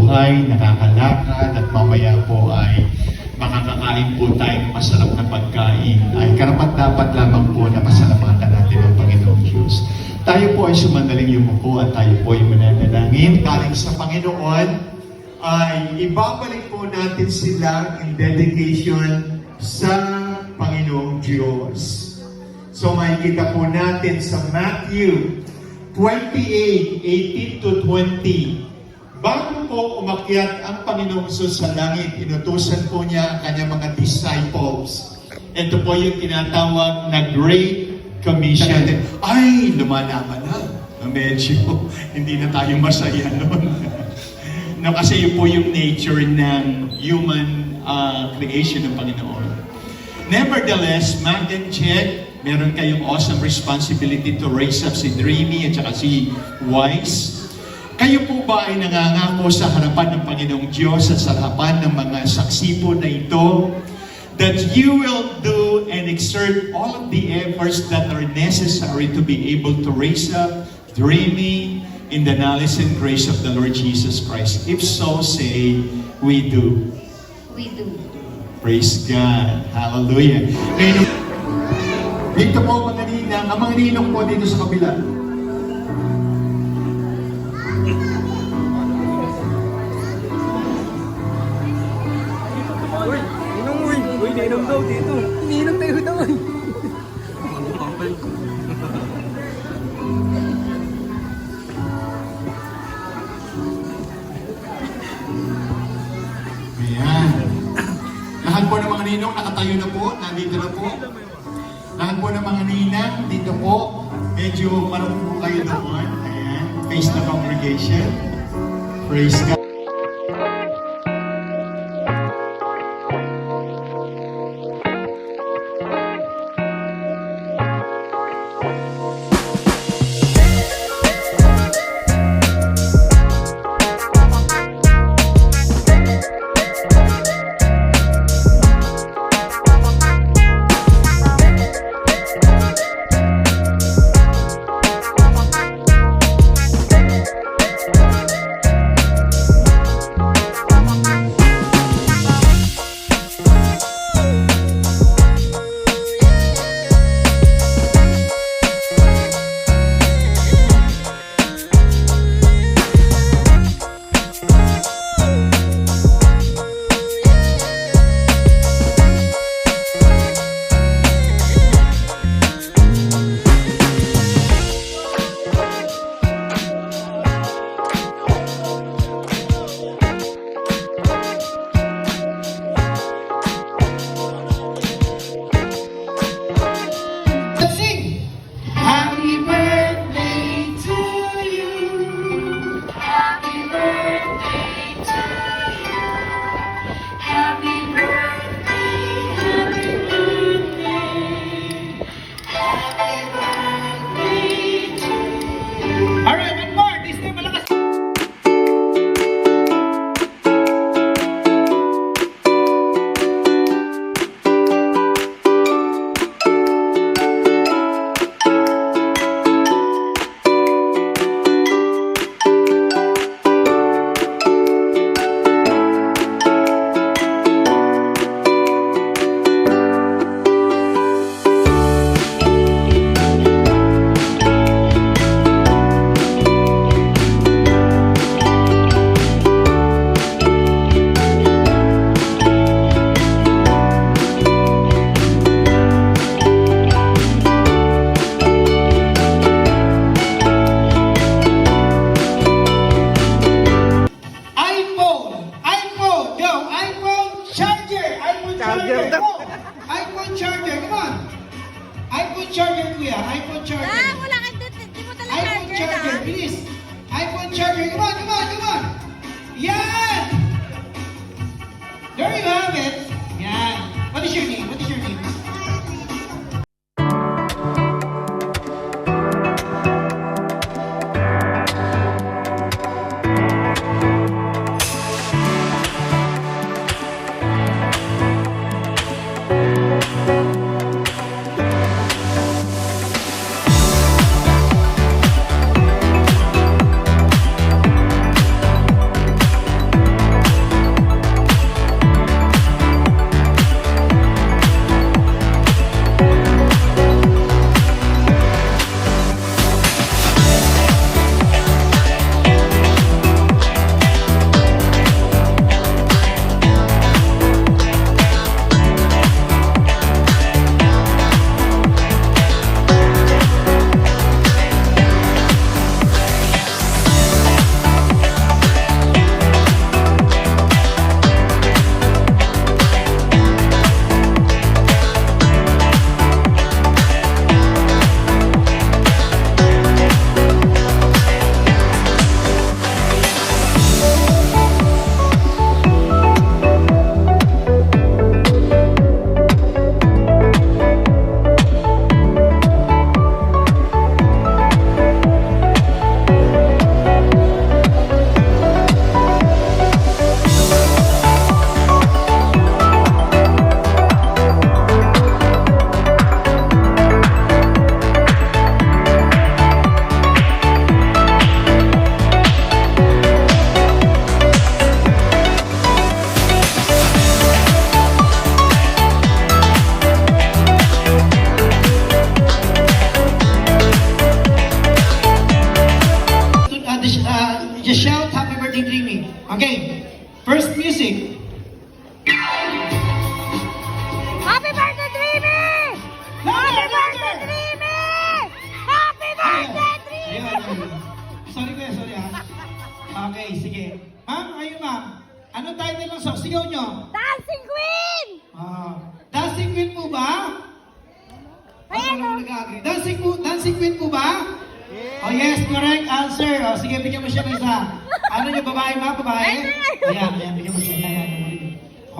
buhay, nakakalakad, at mamaya po ay makakakain po tayong masarap na pagkain. Ay karapat-dapat lamang po na pasalamatan natin ang Panginoong Diyos. Tayo po ay sumandaling yumuko at tayo po ay mananalangin. Galing sa Panginoon ay ibabalik po natin sila in dedication sa Panginoong Diyos. So makikita po natin sa Matthew 28:18 to 20. Bago po umakyat ang Panginoong Hesus sa langit, inutusan po niya ang kanyang mga disciples. Ito po yung tinatawag na Great Commission. Ay, lumalaman na. Medyo hindi na tayo masaya noon. No, kasi yun po yung nature ng human creation ng Panginoon. Nevertheless, Mag and Chet, meron kayong awesome responsibility to raise up si Dreamy at saka si Wise. Kayo po ba ay nangangako sa harapan ng Panginoong Diyos at sa harapan ng mga saksi po na ito that you will do and exert all of the efforts that are necessary to be able to raise up Dreamy in the knowledge and grace of the Lord Jesus Christ? If so, say, we do. We do. Praise God. Hallelujah. Dito po mga ninang, ang mga ninong po dito sa kabila. Uy, ninong uy. Uy, ninong daw dito. Ninong tayo daw uy. Ayan. Lahat po ng mga ninong nakatayo na po, nandito na po. Lahat po ng mga ninang dito po, medyo marunong po kayo doon. Ayan. Face the congregation. Praise God. iPhone charger, come on. iPhone charger kuya, iPhone charger. Ah, wala ka dito. Di mo talaga iPhone charger, charger, bilis. iPhone charger, come on, come on, come on. Yan! There you have it. Yan. What is your name? What is your name? First music. Happy birthday, Dreamy! Happy birthday, Dreamy! Happy birthday, Dreamy! Ayun. Sorry kuya, sorry ha. Okay, sige. Ma'am, ayun ma'am. Anong title ng song? Sigaw nyo. Dancing Queen! Dancing Queen po ba? Ayan o. Dancing Queen po ba? Oh yes, correct answer. Oh, sige, bigyan mo siya ng isa. Ano niya, babae ba? Babae? Ayan, bigyan mo siya. Ayan.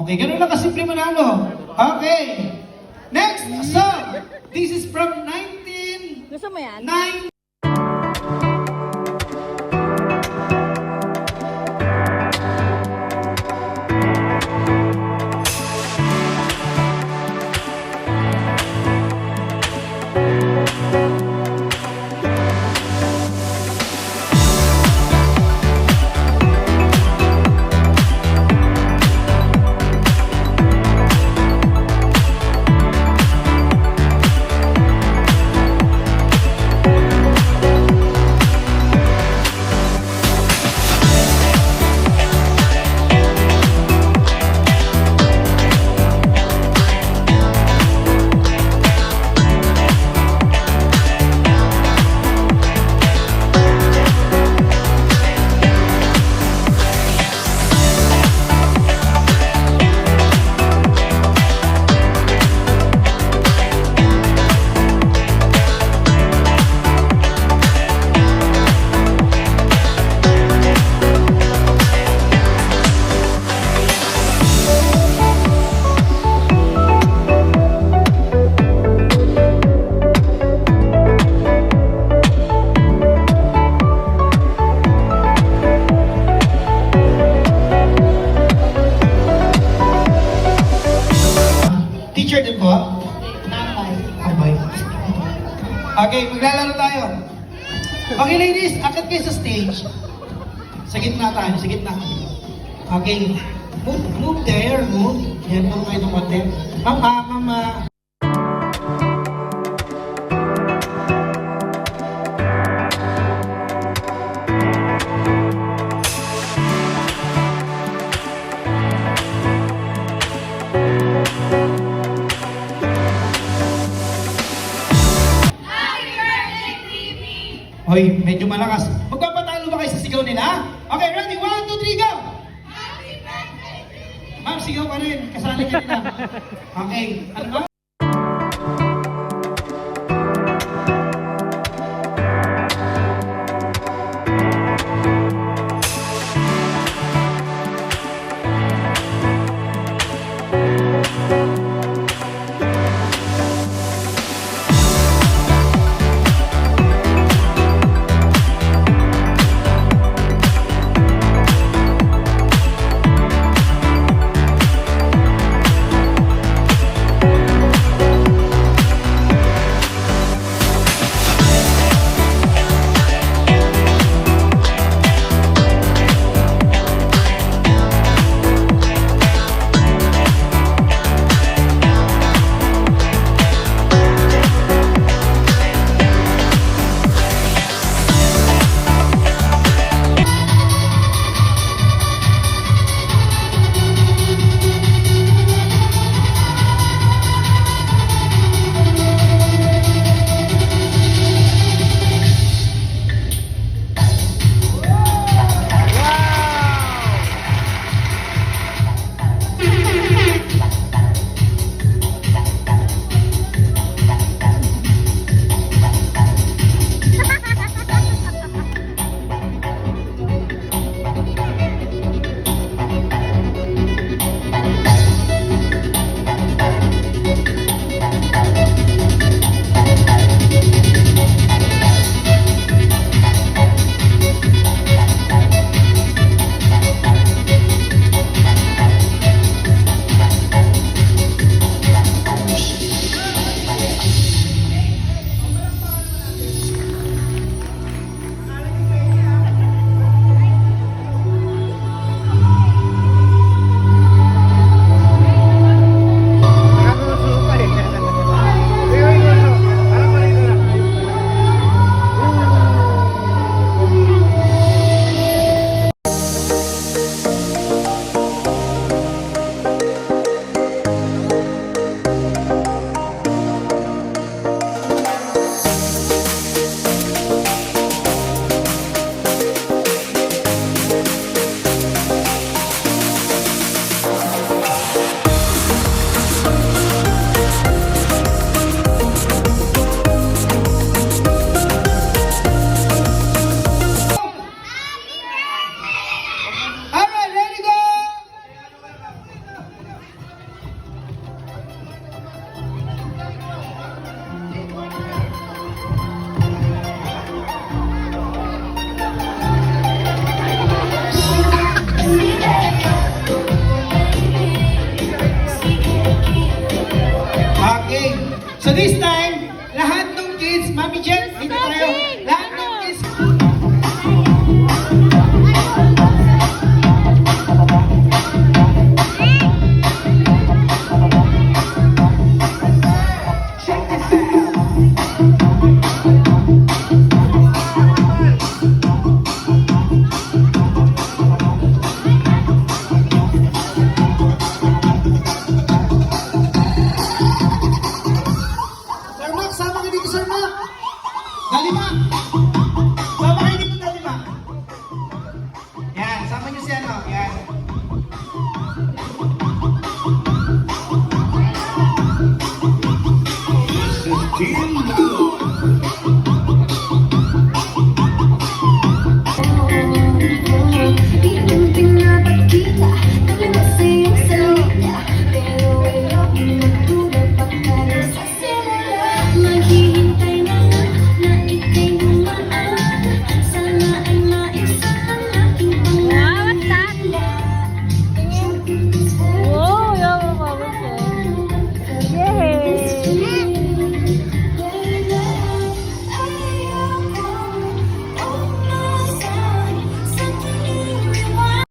Okay, ganun lang kasimple manalo. Okay. Next song. This is from Gusto mo yan? 1990. Teacher din po? Tambay. Okay, maglalaro tayo. Okay, ladies, akit kayo sa stage. Sa gitna tayo, sa gitna. Okay. Move there, move. Yan, move kayo ng konti. Mama. Hoy, medyo malakas. Magpapatalo ba kayo sa sigaw nila? Okay, ready? 1, 2, 3, go! Ma'am, sigaw pa rin. Kasali ka nila. Okay. Ano ba?